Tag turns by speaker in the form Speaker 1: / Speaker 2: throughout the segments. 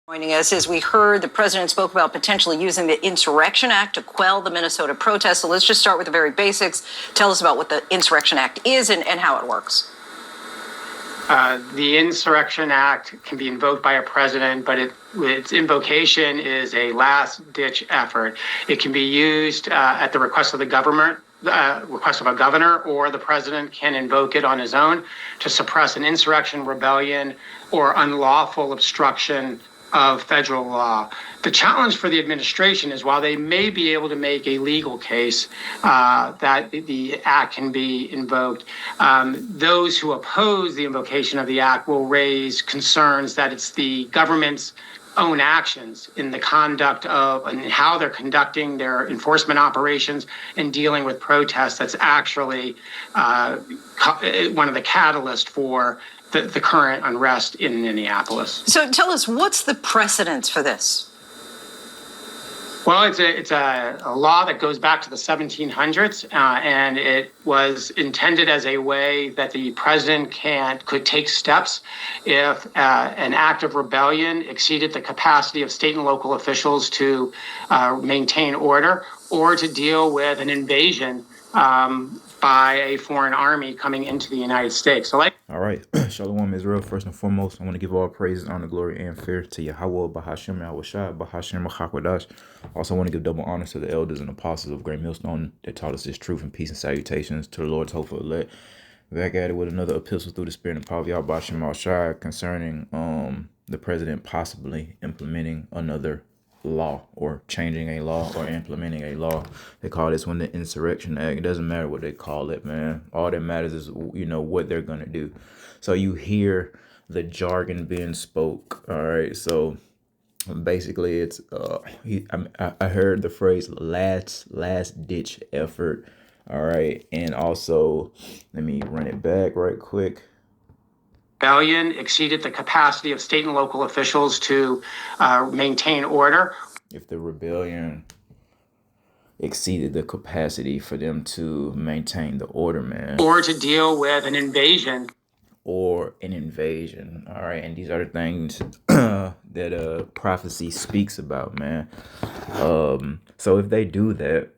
Speaker 1: Joining us as we heard the president spoke about potentially using the Insurrection Act to quell the Minnesota protests. So let's just start with the very basics. Tell us about what the Insurrection Act is and how it works.
Speaker 2: The Insurrection Act can be invoked by a president, but its invocation is a last-ditch effort. It can be used at the request of the government, request of a governor, or the president can invoke it on his own to suppress an insurrection, rebellion, or unlawful obstruction of federal law. The challenge for the administration is, while they may be able to make a legal case that the act can be invoked, those who oppose the invocation of the act will raise concerns that it's the government's own actions in the conduct of and how they're conducting their enforcement operations and dealing with protests that's actually one of the catalysts for the current unrest in Minneapolis.
Speaker 1: So tell us, what's the precedence for this?
Speaker 2: Well, it's a law that goes back to the 1700s, and it was intended as a way that the president could take steps if an act of rebellion exceeded the capacity of state and local officials to maintain order, or to deal with an invasion by a foreign army coming into the United States. So,
Speaker 3: all right, Shalom Israel. First and foremost, I want to give all praises, honor, glory, and fear to Yahweh, Bahashem, Yahushua, Bahashem, Machakwadash. Also want to give double honors to the elders and apostles of Great Millstone that taught us this truth and peace and salutations to the Lord's hopeful elect. Back at it with another epistle through the spirit and power of Yahweh Bahashem Yahushua concerning the president possibly implementing another law or changing a law or implementing a law. They call this one the Insurrection Act. It doesn't matter what they call it, man. All that matters is, what they're going to do. So you hear the jargon being spoke. All right. So basically it's, I heard the phrase last ditch effort. All right. And also, let me run it back right quick.
Speaker 2: Rebellion exceeded the capacity of state and local officials to maintain order.
Speaker 3: If the rebellion exceeded the capacity for them to maintain the order, man.
Speaker 2: Or to deal with an invasion.
Speaker 3: Or an invasion. All right. And these are the things that prophecy speaks about, man. So if they do that,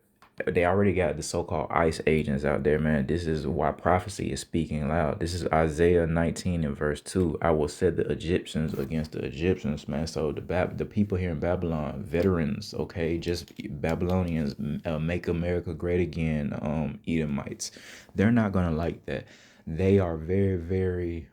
Speaker 3: they already got the so-called ICE agents out there, man. This is why prophecy is speaking loud. This is Isaiah 19 and verse 2. I will set the Egyptians against the Egyptians, man. So the people here in Babylon, veterans, okay, just Babylonians, make America great again, Edomites. They're not going to like that. They are very, very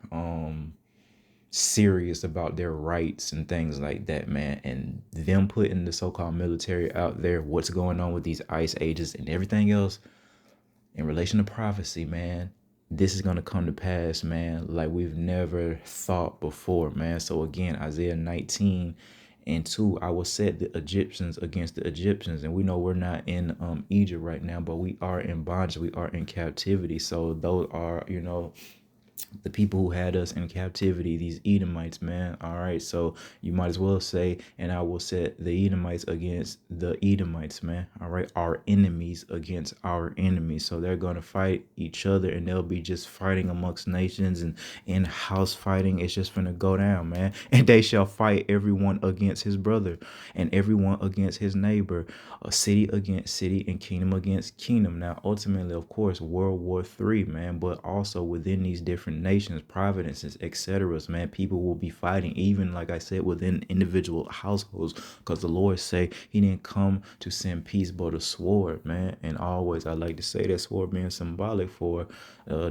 Speaker 3: serious about their rights and things like that, man. And them putting the so-called military out there, what's going on with these ICE agents and everything else in relation to prophecy, man, this is going to come to pass, man, like we've never thought before, man. So again, Isaiah 19 and 2, I will set the Egyptians against the Egyptians. And we know we're not in Egypt right now, but we are in bondage. We are in captivity. So those are, the people who had us in captivity, these Edomites, man. All right. So you might as well say, and I will set the Edomites against the Edomites, man. All right. Our enemies against our enemies. So they're going to fight each other, and they'll be just fighting amongst nations, and in-house fighting. It's just going to go down, man. And they shall fight everyone against his brother and everyone against his neighbor, a city against city and kingdom against kingdom. Now, ultimately, of course, World War III, man, but also within these different nations, providences, etc., man, people will be fighting, even like I said, within individual households, because the Lord say he didn't come to send peace but a sword, man. And always I like to say that sword being symbolic for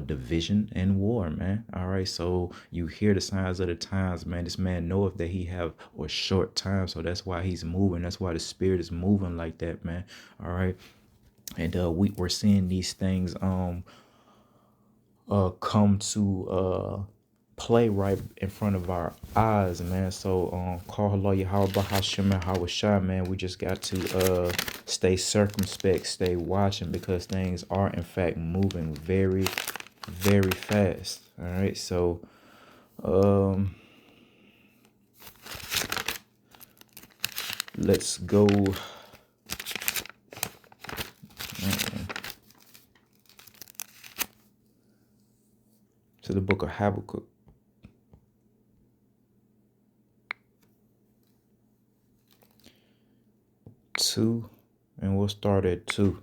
Speaker 3: division and war, man. All right. So you hear the signs of the times, man. This man knoweth that he have a short time, so that's why he's moving. That's why the spirit is moving like that, man. All right. And we're seeing these things come to play right in front of our eyes, man. So call hello Yahweh Bahashem Hawashai, man. We just got to stay circumspect, stay watching, because things are in fact moving very, very fast. All right. So let's go to the book of Habakkuk. 2, and we'll start at 2.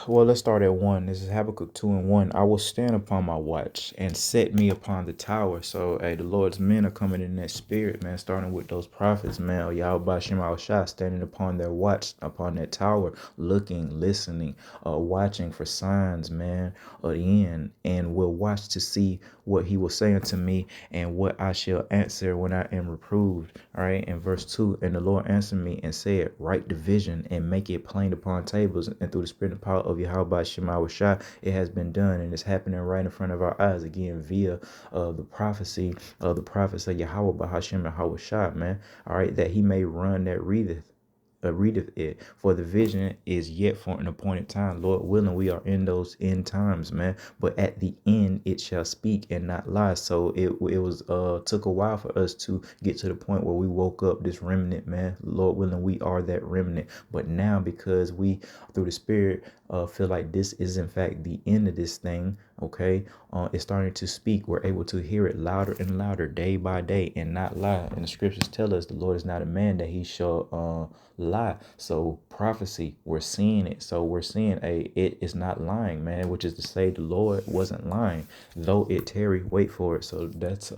Speaker 3: Well, let's start at 1. This is Habakkuk 2:1. I will stand upon my watch and set me upon the tower. So, hey, the Lord's men are coming in that spirit, man, starting with those prophets, man. Yahweh Shem Shah standing upon their watch, upon that tower, looking, listening, watching for signs, man, of the end. And will watch to see what he will say unto me and what I shall answer when I am reproved. All right. In verse 2, and the Lord answered me and said, write the vision and make it plain upon tables, and through the spirit and power of Yahweh Shema Shah, it has been done, and it's happening right in front of our eyes again via the prophecy of the prophets of Yahweh Bahashem Yahweh Shah, man. All right, that he may run that readeth it, for the vision is yet for an appointed time. Lord willing, we are in those end times, man. But at the end, it shall speak and not lie. So it was took a while for us to get to the point where we woke up this remnant, man. Lord willing, we are that remnant. But now, because we through the Spirit feel like this is in fact the end of this thing, okay, it's starting to speak. We're able to hear it louder and louder day by day and not lie. And the scriptures tell us the Lord is not a man that he shall lie. So prophecy, we're seeing it. So we're seeing it is not lying, man, which is to say the Lord wasn't lying, though it tarry, wait for it. So that's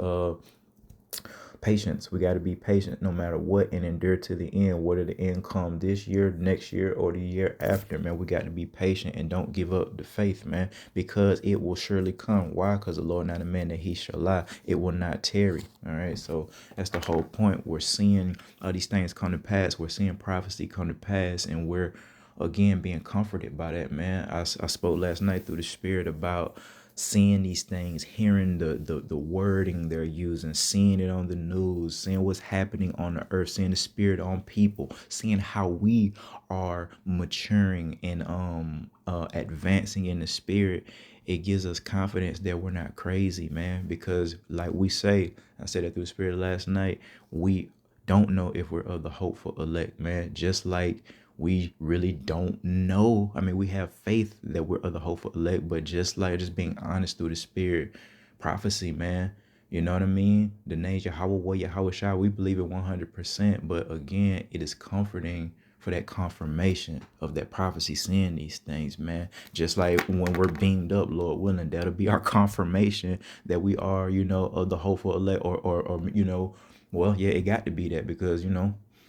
Speaker 3: patience. We got to be patient no matter what and endure to the end, whether the end come this year, next year, or the year after, man. We got to be patient and don't give up the faith, man, because it will surely come. Why? Because the Lord not a man that he shall lie. It will not tarry. All right. So that's the whole point. We're seeing these things come to pass. We're seeing prophecy come to pass, and we're again being comforted by that, man. I spoke last night through the Spirit about seeing these things, hearing the wording they're using, seeing it on the news, seeing what's happening on the earth, seeing the Spirit on people, seeing how we are maturing and advancing in the Spirit. It gives us confidence that we're not crazy, man, because like we say, I said that through the Spirit last night, we don't know if we're of the hopeful elect, man. Just like we really don't know. I mean, we have faith that we're of the hopeful elect, but just being honest through the Spirit, prophecy, man. You know what I mean? The name Yahweh, Yahweh Shai, we believe it 100%. But again, it is comforting for that confirmation of that prophecy, seeing these things, man. Just like when we're beamed up, Lord willing, that'll be our confirmation that we are, of the hopeful elect, or well, yeah, it got to be that because,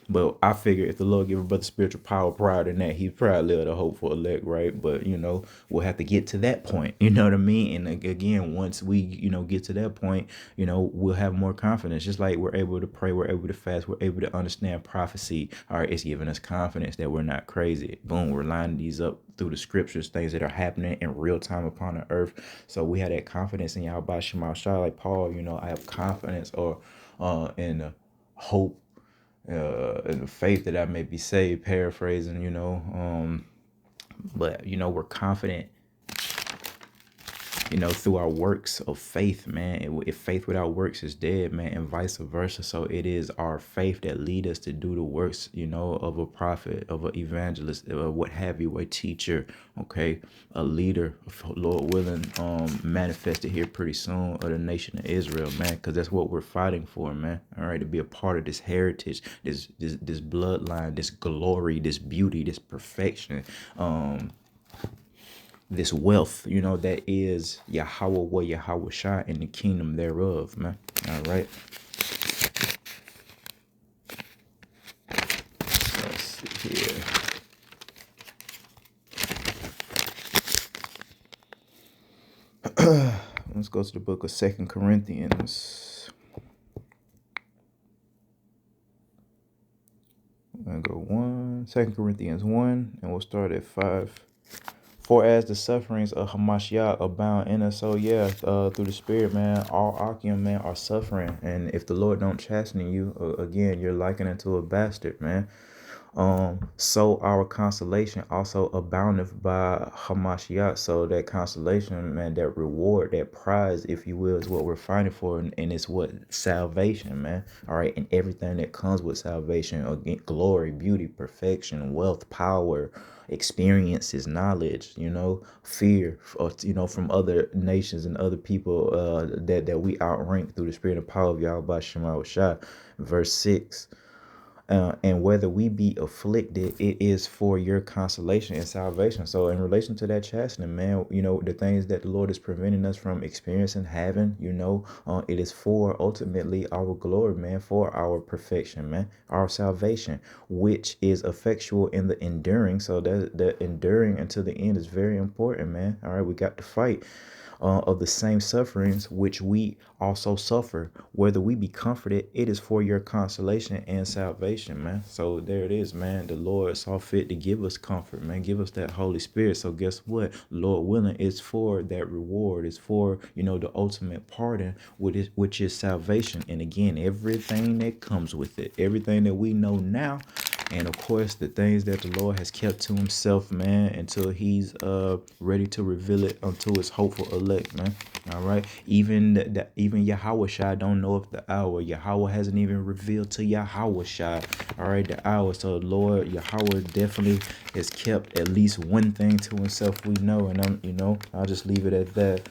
Speaker 3: but I figure if the Lord give a brother spiritual power prior than that, he probably live a hopeful elect, right? But, we'll have to get to that point, you know what I mean? And again, once we, get to that point, we'll have more confidence. Just like we're able to pray, we're able to fast, we're able to understand prophecy. All right, it's giving us confidence that we're not crazy. Boom, we're lining these up through the scriptures, things that are happening in real time upon the earth. So we have that confidence in Yahweh Shema Shah, like Paul, I have confidence or in hope and the faith that I may be saved, paraphrasing, but we're confident, through our works of faith, man. If faith without works is dead, man, and vice versa. So it is our faith that lead us to do the works, of a prophet, of an evangelist, what have you, a teacher, okay, a leader, Lord willing, manifested here pretty soon of the nation of Israel, man, because that's what we're fighting for, man. All right, to be a part of this heritage, this bloodline, this glory, this beauty, this perfection, this wealth, that is Yahweh, Yahweh Shai, and the kingdom thereof, man. All right. Let's see here. Let's go to the book of 2 Corinthians. I'm going to go 2 Corinthians 1, and we'll start at 5. For as the sufferings of Hamashiach abound in us, so yeah, through the Spirit, man, all Akim, man, are suffering. And if the Lord don't chasten you, again, you're likened unto a bastard, man. So our consolation also aboundeth by Hamashiach. So that consolation, man, that reward, that prize, if you will, is what we're fighting for, and it's what salvation, man. All right, and everything that comes with salvation, again, glory, beauty, perfection, wealth, power, experiences, knowledge, fear, from other nations and other people that we outrank through the Spirit and power of Yahweh Shema Shah. Verse 6. And whether we be afflicted, it is for your consolation and salvation. So in relation to that chastening, man, the things that the Lord is preventing us from experiencing, having, it is for ultimately our glory, man, for our perfection, man, our salvation, which is effectual in the enduring. So that the enduring until the end is very important, man. All right, we got to fight of the same sufferings which we also suffer. Whether we be comforted, it is for your consolation and salvation, man. So there it is, man. The Lord saw fit to give us comfort, man. Give us that Holy Spirit. So guess what? Lord willing, it's for that reward. It's for, the ultimate pardon, which is salvation. And again, everything that comes with it, everything that we know now, and of course the things that the Lord has kept to himself, man, until he's ready to reveal it unto his hopeful elect, man. All right. Even Yahweh Shai don't know of the hour. Yahweh hasn't even revealed to Yahweh Shai, all right, the hour. So Lord Yahweh definitely has kept at least one thing to himself, we know. And I'll just leave it at that.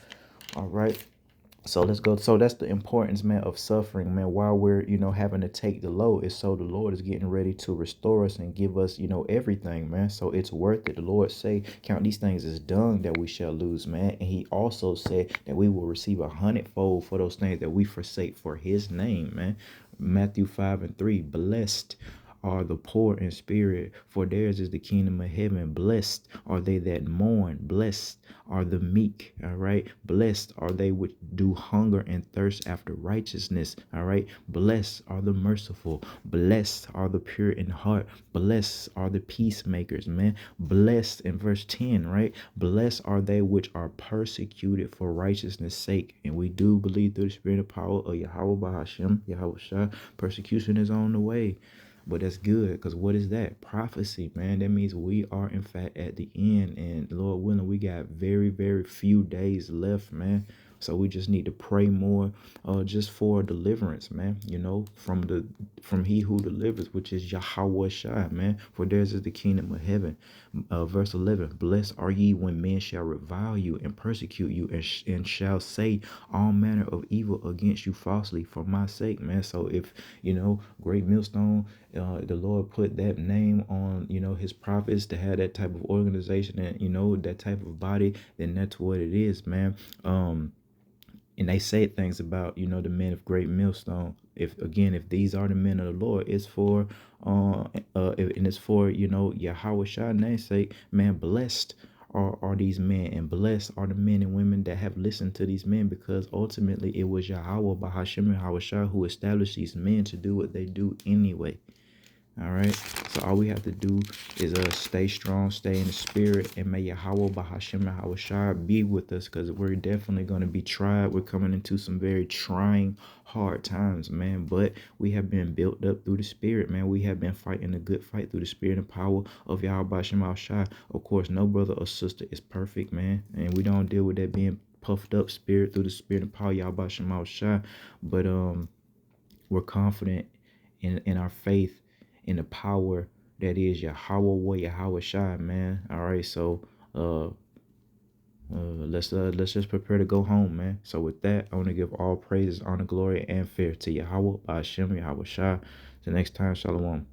Speaker 3: All right. So let's go. So that's the importance, man, of suffering, man. While we're, having to take the load, is so the Lord is getting ready to restore us and give us, everything, man. So it's worth it. The Lord say, count these things as dung that we shall lose, man. And he also said that we will receive 100-fold for those things that we forsake for his name, man. Matthew 5:3, blessed are the poor in spirit, for theirs is the kingdom of heaven. Blessed are they that mourn. Blessed are the meek. All right. Blessed are they which do hunger and thirst after righteousness. All right. Blessed are the merciful. Blessed are the pure in heart. Blessed are the peacemakers, man. Blessed in verse 10, right? Blessed are they which are persecuted for righteousness' sake. And we do believe through the spirit of power of Yahweh Bahasham, Yahweh Shah, persecution is on the way. But that's good, because what is that? Prophecy, man. That means we are, in fact, at the end. And Lord willing, we got very, very few days left, man. So we just need to pray more just for deliverance, man, from he who delivers, which is Yahweh Shai, man. For theirs is the kingdom of heaven. Verse 11, blessed are ye when men shall revile you and persecute you and shall say all manner of evil against you falsely for my sake, man. So if, Great Millstone, the Lord put that name on, his prophets to have that type of organization and, that type of body, then that's what it is, man. And they say things about, the men of Great Millstone. If these are the men of the Lord, it's for, and it's for, Yahweh Shai namesake, man. Blessed are these men, and blessed are the men and women that have listened to these men, because ultimately it was Yahweh Bahashim and Yahweh Shai who established these men to do what they do anyway. All right. So all we have to do is stay strong, stay in the spirit, and may Yahweh Bahashim Yahweh Shai be with us, because we're definitely going to be tried. We're coming into some very trying, hard times, man. But we have been built up through the spirit, man. We have been fighting a good fight through the spirit and power of Yahweh Bahashim Yahweh Shai. Of course, no brother or sister is perfect, man. And we don't deal with that being puffed up spirit through the spirit and power of Yahweh Bahashim Yahweh Shai. But we're confident in our faith, in the power that is Yahweh Yahweh Shai, man. All right, so let's just prepare to go home, man. So with that, I want to give all praises, honor, glory, and fear to Yahweh Hashem Yahweh Shai. Till next time, Shalom.